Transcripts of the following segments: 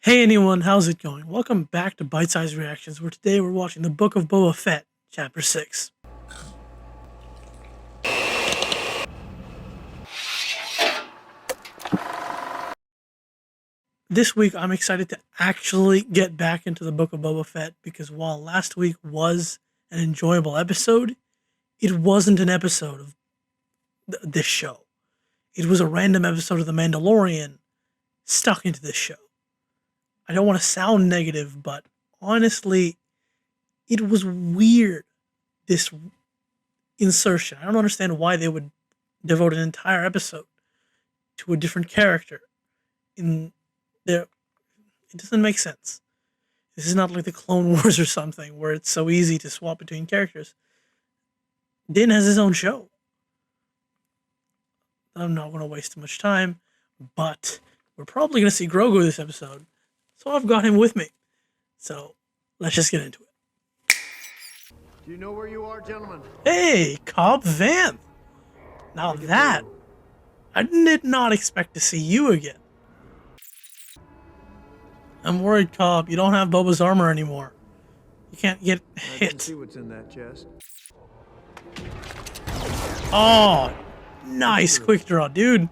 Hey anyone, how's it going? Welcome back to Bite Size Reactions, where today we're watching the Book of Boba Fett, Chapter 6. This week I'm excited to actually get back into the Book of Boba Fett because while last week was an enjoyable episode, it wasn't an episode of this show. It was a random episode of The Mandalorian stuck into this show. I don't want to sound negative, but honestly, it was weird, this insertion. I don't understand why they would devote an entire episode to a different character in there. It doesn't make sense. This is not like the Clone Wars or something where it's so easy to swap between characters. Din has his own show. I'm not going to waste too much time, but we're probably going to see Grogu this episode, so I've got him with me. So let's just get into it. Do you know where you are, gentlemen? Hey, Cobb Vanth. Now that, I did not expect to see you again. I'm worried, Cobb. You don't have Boba's armor anymore. You can't get I can hit. see what's in that chest. Oh, nice quick draw, dude.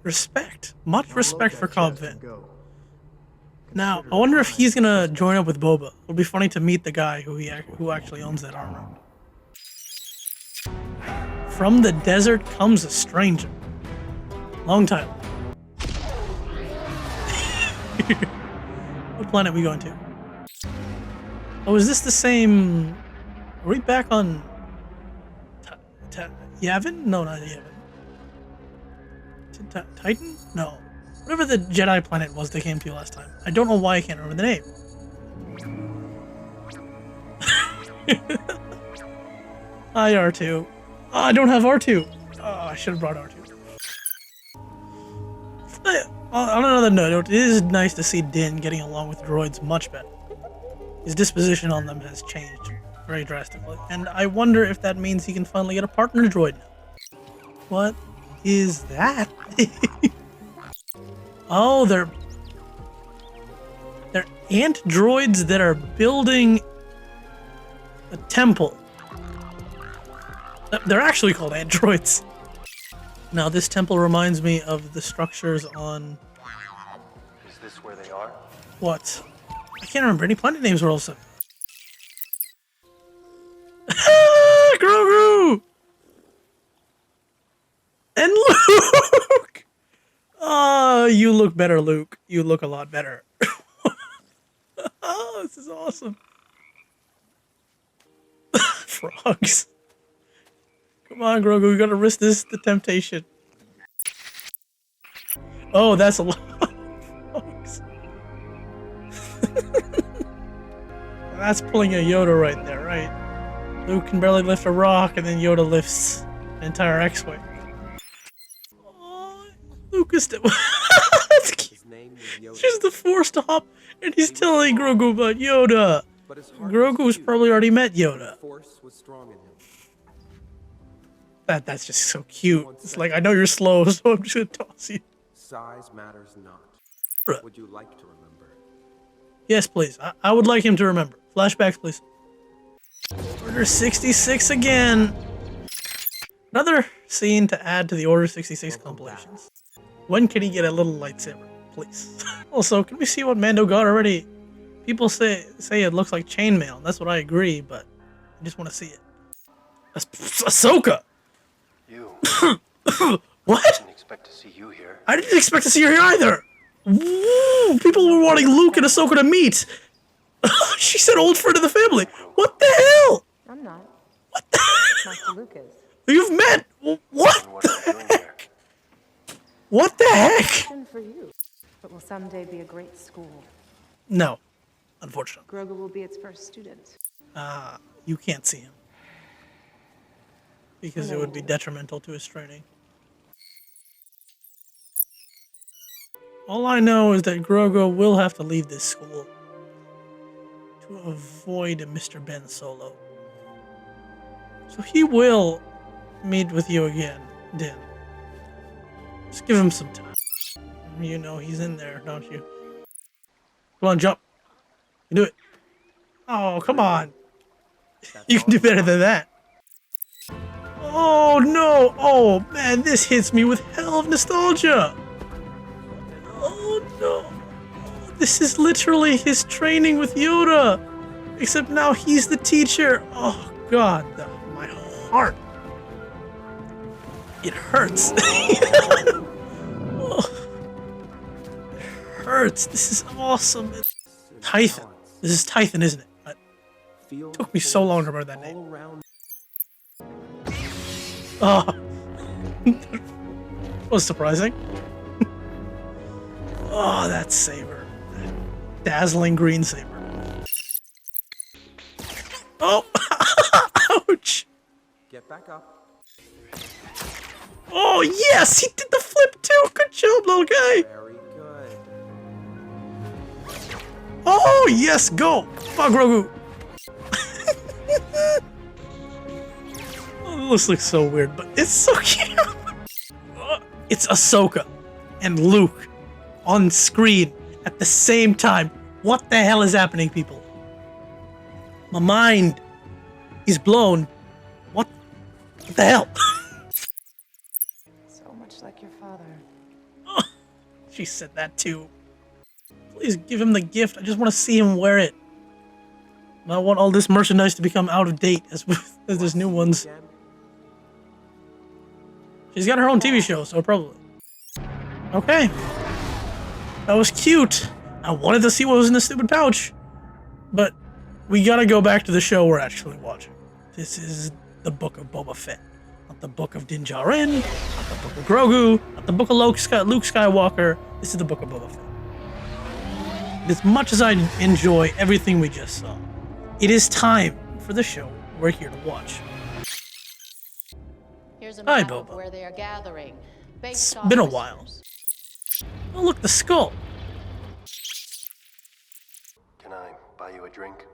Respect. Much respect for Cobb Vanth. Now, I wonder if he's gonna join up with Boba. It'll be funny to meet the guy who actually owns that armor. From the desert comes a stranger. Long time. What planet are we going to? Oh, is this the same? Are we back on Yavin? No, not Yavin. Titan? No. Whatever the Jedi planet was they came to last time. I don't know why I can't remember the name. Hi, R2. Oh, I don't have R2. Oh, I should have brought R2. On another note, it is nice to see Din getting along with droids much better. His disposition on them has changed very drastically, and I wonder if that means he can finally get a partner droid now. What is that? Oh, they're ant droids that are building a temple. They're actually called ant droids. Now, this temple reminds me of the structures on... Is this where they are? What? I can't remember any planet names were also. Grogu! And Luke! Oh, you look better, Luke. You look a lot better. Oh, this is awesome. Frogs. Come on, Grogu, we gotta resist the temptation. Oh, that's a lot of frogs. That's pulling a Yoda right there, right? Luke can barely lift a rock, and then Yoda lifts an entire X-Wing. Oh, Luke is still... That's cute. It's just the Force to hop, and he's telling Grogu about Yoda. Grogu's probably already met Yoda. That's just so cute. It's like, I know you're slow, so I'm just gonna toss you. Size matters not. Bruh. Would you like to remember? Yes, please. I would like him to remember. Flashbacks, please. Order 66 again. Another scene to add to the Order 66 compilations. When can he get a little lightsaber, please? Also, can we see what Mando got already? People say it looks like chainmail. That's what I agree, but I just want to see it. Ahsoka! You. What? I didn't expect to see you here. I didn't expect to see her here either. Woo! People were wanting Luke and Ahsoka to meet. She said old friend of the family. What the hell? I'm not. What the Master Lucas. You've met? What And what are you doing here? What the heck? Good for you. It will someday be a great school. No, unfortunately. Grogu will be its first student. You can't see him. Because it would be detrimental to his training. All I know is that Grogu will have to leave this school to avoid Mr. Ben Solo. So he will meet with you again, Din. Just give him some time. You know he's in there, don't you? Come on, jump. You do it. Oh, come on. You can do better than that. Oh, no. Oh, man, this hits me with hell of nostalgia. Oh, no. Oh, this is literally his training with Yoda. Except now he's the teacher. Oh, God. My heart. It hurts. Oh, it hurts. This is awesome. Tython. This is Tython, isn't it? It took me so long to remember that name. Oh. Was surprising. Oh, that saber. That dazzling green saber. Oh! Ouch! Get back up. Oh, yes! He did the flip too! Good job, little guy! Very good. Oh, yes! Go! Come on, Grogu! Oh, this looks so weird, but it's so cute! It's Ahsoka and Luke on screen at the same time. What the hell is happening, people? My mind is blown. What the hell? So much like your father. Oh, she said that too. Please give him the gift. I just want to see him wear it. I want all this merchandise to become out of date as there's new ones. She's got her own TV show, so probably. Okay. That was cute. I wanted to see what was in the stupid pouch. But we gotta go back to the show we're actually watching. This is the Book of Boba Fett. Not the Book of Din Djarin, not the Book of Grogu, not the Book of Luke Skywalker. This is the Book of Boba Fett. As much as I enjoy everything we just saw, it is time for the show we're here to watch. Here's a Hi, map of Boba. where they are gathering. It's Based on been a whispers. while. Oh, look, the skull. Can I buy you a drink?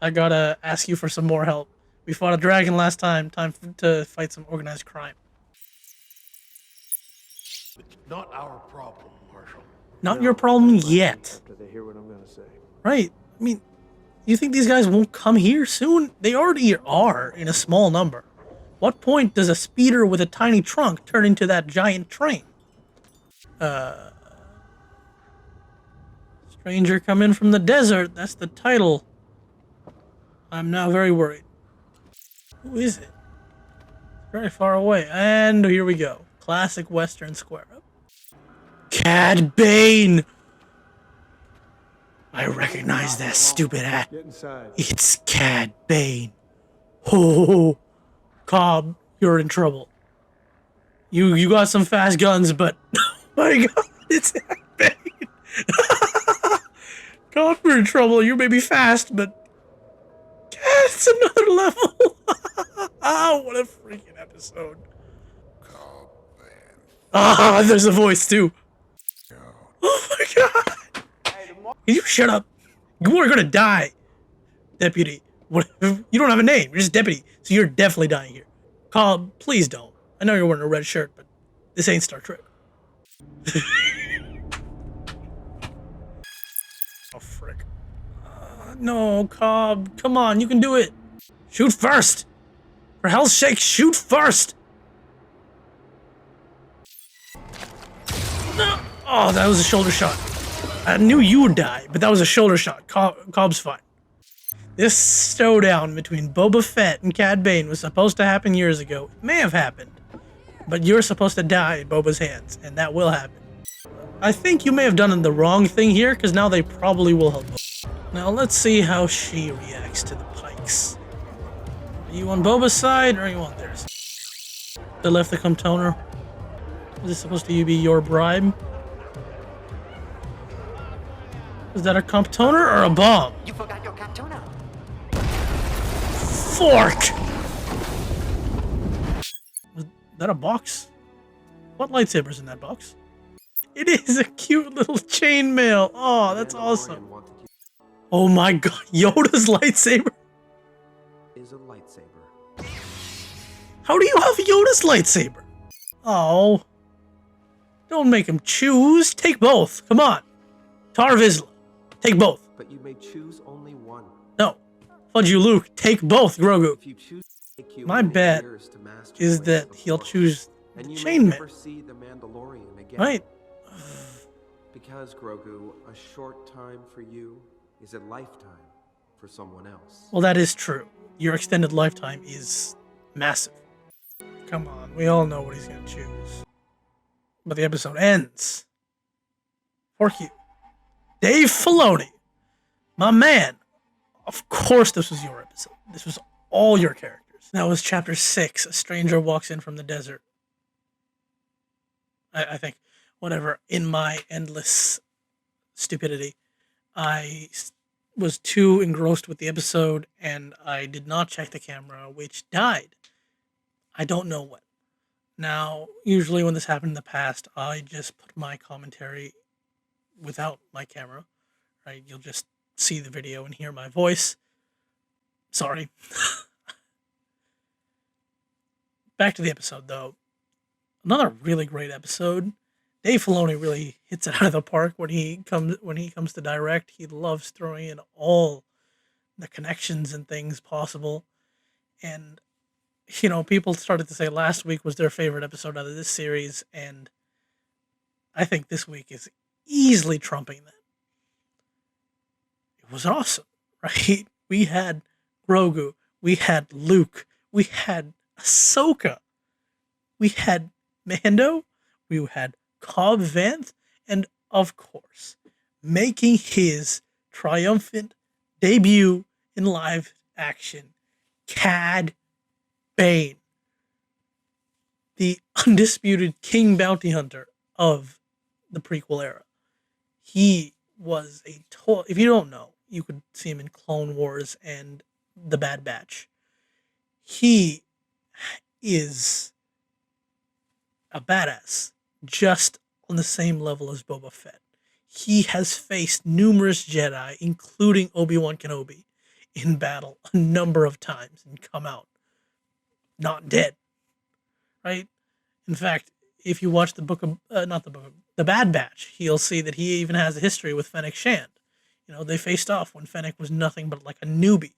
I gotta ask you for some more help. We fought a dragon last time. Time to fight some organized crime. It's not our problem, Marshal. Not your problem yet. After they hear what I'm gonna say. Right. I mean, you think these guys won't come here soon? They already are in a small number. What point does a speeder with a tiny trunk turn into that giant train? Stranger come in from the desert. That's the title. I'm now very worried. Who is it? Very far away. And here we go. Classic Western square up. Cad Bane! I recognize that stupid hat. Get inside. It's Cad Bane. Oh, Cobb, you're in trouble. You got some fast guns, but oh my God, it's Cad Bane. Cobb, you're in trouble. You may be fast, but it's another level. Ah, what a freaking episode. Cobb Vanth. Ah, there's a voice too. Oh my God. Can you shut up? You are gonna die, deputy. What? You don't have a name. You're just deputy, so you're definitely dying here. Cobb, please don't. I know you're wearing a red shirt, but this ain't Star Trek. Oh frick! No, Cobb. Come on, you can do it. Shoot first. For hell's sake, shoot first. No. Oh, that was a shoulder shot. I knew you would die, but that was a shoulder shot. Cobb's fine. This showdown between Boba Fett and Cad Bane was supposed to happen years ago. It may have happened, but you're supposed to die in Boba's hands, and that will happen. I think you may have done the wrong thing here, because now they probably will help Boba. Now let's see how she reacts to the pikes. Are you on Boba's side, or are you on theirs? They left the cum toner. Is this supposed to be your bribe? Is that a comp toner or a bomb? You forgot your katana. Fork! Was that a box? What lightsaber's in that box? It is a cute little chainmail. Oh, that's awesome. Oh my God, Yoda's lightsaber? Is a lightsaber. How do you have Yoda's lightsaber? Oh. Don't make him choose. Take both. Come on. Tar Vizsla. Take both. But you may choose only one. No. Fudge you, Luke. Take both, Grogu. If you choose, it will take you My many bet years to master is the ways that of the he'll Force. choose the And you may Chain never Man. see the Mandalorian again. Right? Because, Grogu, a short time for you is a lifetime for someone else. Well, that is true. Your extended lifetime is massive. Come on. We all know what he's going to choose. But the episode ends. Fork you. Dave Filoni. My man. Of course this was your episode. This was all your characters. That was chapter 6. A stranger walks in from the desert. I think, whatever, in my endless stupidity, was too engrossed with the episode and I did not check the camera, which died. I don't know when. Now, usually when this happened in the past, I just put my commentary without my camera, right? You'll just see the video and hear my voice. Sorry. Back to the episode, though. Another really great episode. Dave Filoni really hits it out of the park when he comes to direct. He loves throwing in all the connections and things possible. And people started to say last week was their favorite episode out of this series, and I think this week is easily trumping that. It was awesome, right? We had Grogu, we had Luke, we had Ahsoka, we had Mando, we had Cobb Vanth, and of course, making his triumphant debut in live action, Cad Bane, the undisputed king bounty hunter of the prequel era. He was if you don't know, you could see him in Clone Wars and The Bad Batch. He is a badass, just on the same level as Boba Fett. He has faced numerous Jedi, including Obi-Wan Kenobi, in battle a number of times and come out not dead, right? In fact, if you watch the The Bad Batch, you'll see that he even has a history with Fennec Shand. They faced off when Fennec was nothing but like a newbie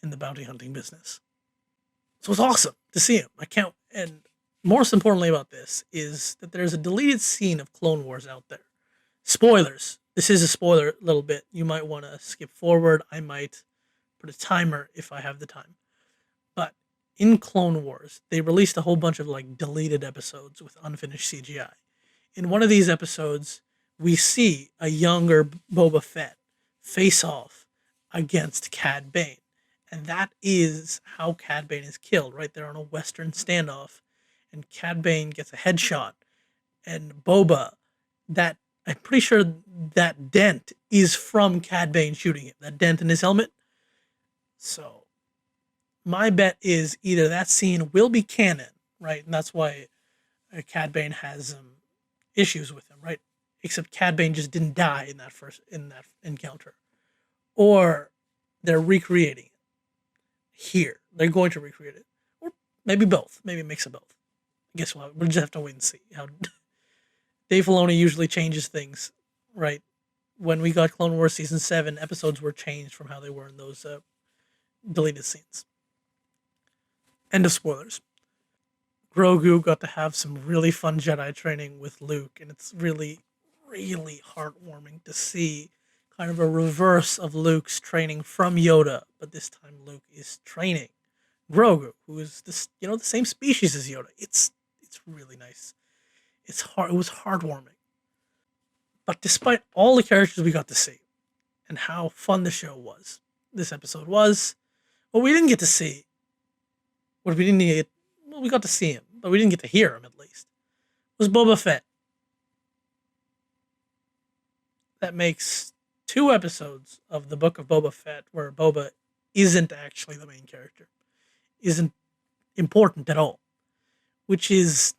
in the bounty hunting business. So it's awesome to see him. And most importantly about this is that there's a deleted scene of Clone Wars out there. Spoilers. This is a spoiler a little bit. You might want to skip forward. I might put a timer if I have the time. But in Clone Wars, they released a whole bunch of deleted episodes with unfinished CGI. In one of these episodes, we see a younger Boba Fett face off against Cad Bane. And that is how Cad Bane is killed, right there on a Western standoff. And Cad Bane gets a headshot. And Boba, I'm pretty sure that dent is from Cad Bane shooting him. That dent in his helmet. So, my bet is either that scene will be canon, right? And that's why Cad Bane has issues with him, right? Except Cad Bane just didn't die in that encounter. Or they're recreating it here. They're going to recreate it. Or maybe both. Maybe a mix of both. Guess what? We'll just have to wait and see how Dave Filoni usually changes things, right? When we got Clone Wars Season 7, episodes were changed from how they were in those deleted scenes. End of spoilers. Grogu got to have some really fun Jedi training with Luke, and it's really, really heartwarming to see kind of a reverse of Luke's training from Yoda, but this time Luke is training Grogu, who is the same species as Yoda. It's really nice. It was heartwarming. But despite all the characters we got to see and how fun the show was, this episode was, what we didn't get to see, we got to see him, but we didn't get to hear him at least, was Boba Fett. That makes 2 episodes of the Book of Boba Fett where Boba isn't actually the main character, isn't important at all, which is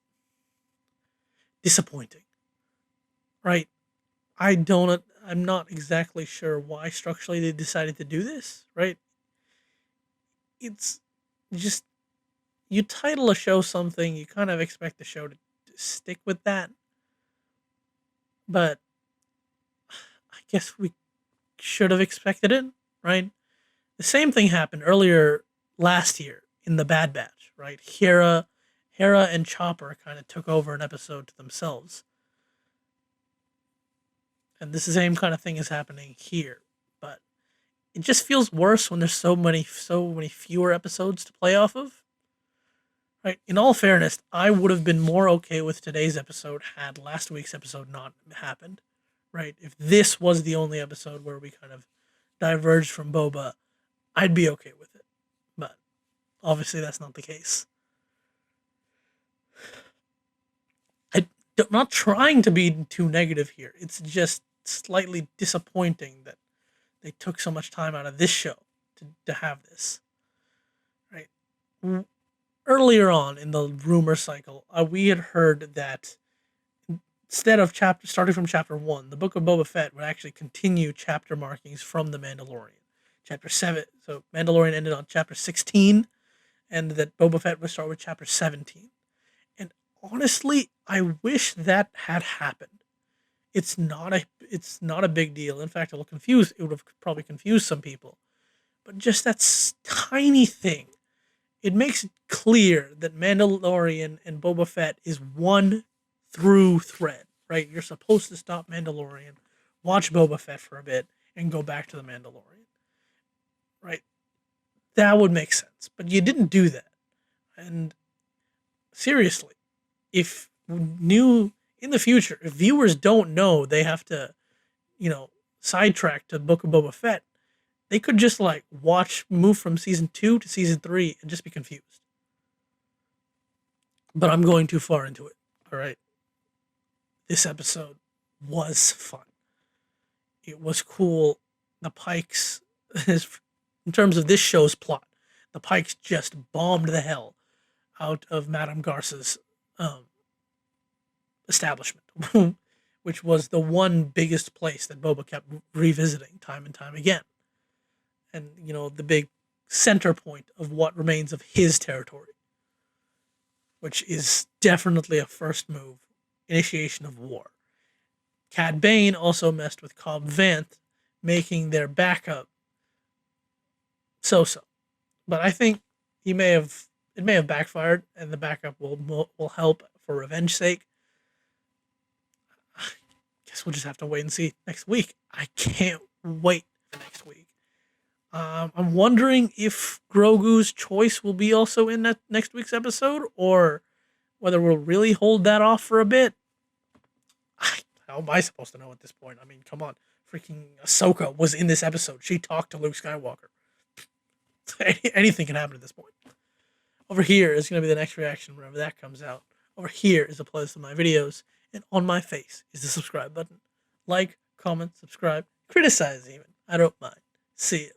disappointing, right? I'm not exactly sure why structurally they decided to do this, right? It's just, you title a show something, you kind of expect the show to stick with that. but I guess we should have expected it, right? The same thing happened earlier last year in the Bad Batch, right? Hera and Chopper kind of took over an episode to themselves. And this same kind of thing is happening here, but it just feels worse when there's so many fewer episodes to play off of. Right? In all fairness, I would have been more okay with today's episode had last week's episode not happened. Right? If this was the only episode where we kind of diverged from Boba, I'd be okay with it. But obviously that's not the case. I'm not trying to be too negative here. It's just slightly disappointing that they took so much time out of this show to have this. Right? Earlier on in the rumor cycle, we had heard that instead of starting from chapter 1, the Book of Boba Fett would actually continue chapter markings from The Mandalorian. Chapter 7, so Mandalorian ended on chapter 16, and that Boba Fett would start with chapter 17. And honestly, I wish that had happened. It's not a big deal. In fact, it would have probably confused some people. But just that tiny thing, it makes it clear that Mandalorian and Boba Fett is one through thread, right? You're supposed to stop Mandalorian, watch Boba Fett for a bit, and go back to the Mandalorian, right? That would make sense, but you didn't do that. And seriously, if in the future, if viewers don't know they have to, sidetrack to Book of Boba Fett, they could just move from season 2 to season 3 and just be confused. But I'm going too far into it. All right. This episode was fun. It was cool. The Pikes, in terms of this show's plot, the Pikes just bombed the hell out of Madame Garsa's establishment, which was the one biggest place that Boba kept revisiting time and time again. And, the big center point of what remains of his territory, which is definitely a first move, initiation of war. Cad Bane also messed with Cobb Vanth, making their backup so-so. But I think it may have backfired, and the backup will help for revenge sake. I guess we'll just have to wait and see next week. I can't wait for next week. I'm wondering if Grogu's choice will be also in that next week's episode, or whether we'll really hold that off for a bit. How am I supposed to know at this point? I mean, come on. Freaking Ahsoka was in this episode. She talked to Luke Skywalker. Anything can happen at this point. Over here is going to be the next reaction whenever that comes out. Over here is a playlist of my videos. And on my face is the subscribe button. Like, comment, subscribe, criticize even. I don't mind. See ya.